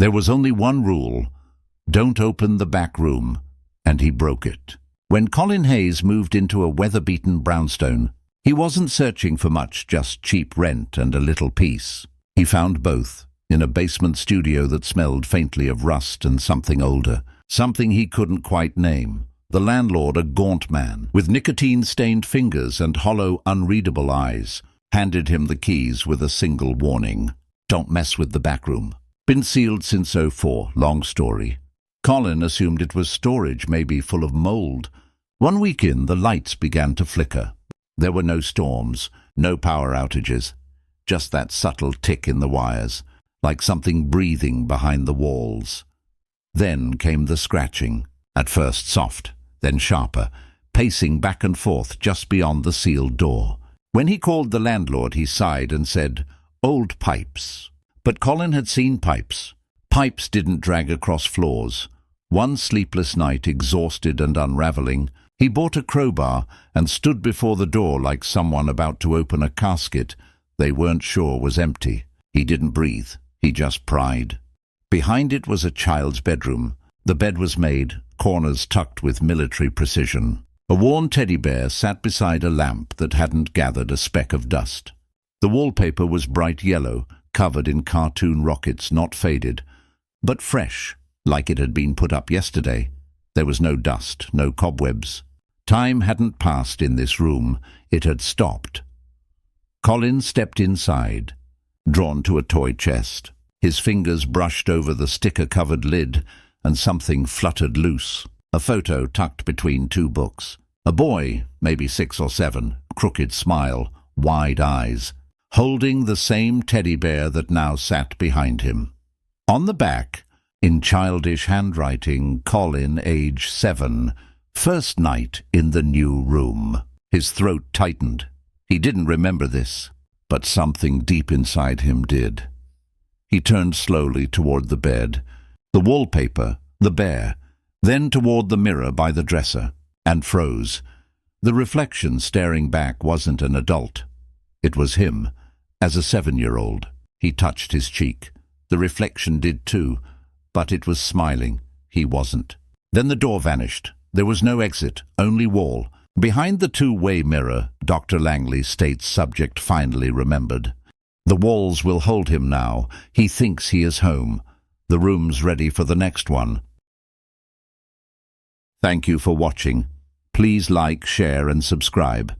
There was only one rule: don't open the back room, and he broke it. When Colin Hayes moved into a weather-beaten brownstone, he wasn't searching for much, just cheap rent and a little peace. He found both, in a basement studio that smelled faintly of rust and something older, something he couldn't quite name. The landlord, a gaunt man, with nicotine-stained fingers and hollow, unreadable eyes, handed him the keys with a single warning: don't mess with the back room. Been sealed since '04, long story. Colin assumed it was storage, maybe full of mold. 1 week in, the lights began to flicker. There were no storms, no power outages, just that subtle tick in the wires, like something breathing behind the walls. Then came the scratching, at first soft, then sharper, pacing back and forth just beyond the sealed door. When he called the landlord, he sighed and said, "Old pipes." But Colin had seen pipes. Pipes didn't drag across floors. One sleepless night, exhausted and unraveling, he bought a crowbar and stood before the door like someone about to open a casket they weren't sure was empty. He didn't breathe. He just pried. Behind it was a child's bedroom. The bed was made, corners tucked with military precision. A worn teddy bear sat beside a lamp that hadn't gathered a speck of dust. The wallpaper was bright yellow, covered in cartoon rockets, not faded, but fresh, like it had been put up yesterday. There was no dust, no cobwebs. Time hadn't passed in this room. It had stopped. Colin stepped inside, drawn to a toy chest. His fingers brushed over the sticker-covered lid, and something fluttered loose. A photo tucked between 2 books. A boy, maybe 6 or 7, crooked smile, wide eyes, holding the same teddy bear that now sat behind him. On the back, in childish handwriting, Colin, age 7, first night in the new room. His throat tightened. He didn't remember this, but something deep inside him did. He turned slowly toward the bed, the wallpaper, the bear, then toward the mirror by the dresser, and froze. The reflection staring back wasn't an adult. It was him, as a 7-year-old. He touched his cheek. The reflection did too, but it was smiling. He wasn't. Then the door vanished. There was no exit, only wall. Behind the 2-way mirror, Dr. Langley states subject finally remembered. The walls will hold him now. He thinks he is home. The room's ready for the next one. Thank you for watching. Please like, share and subscribe.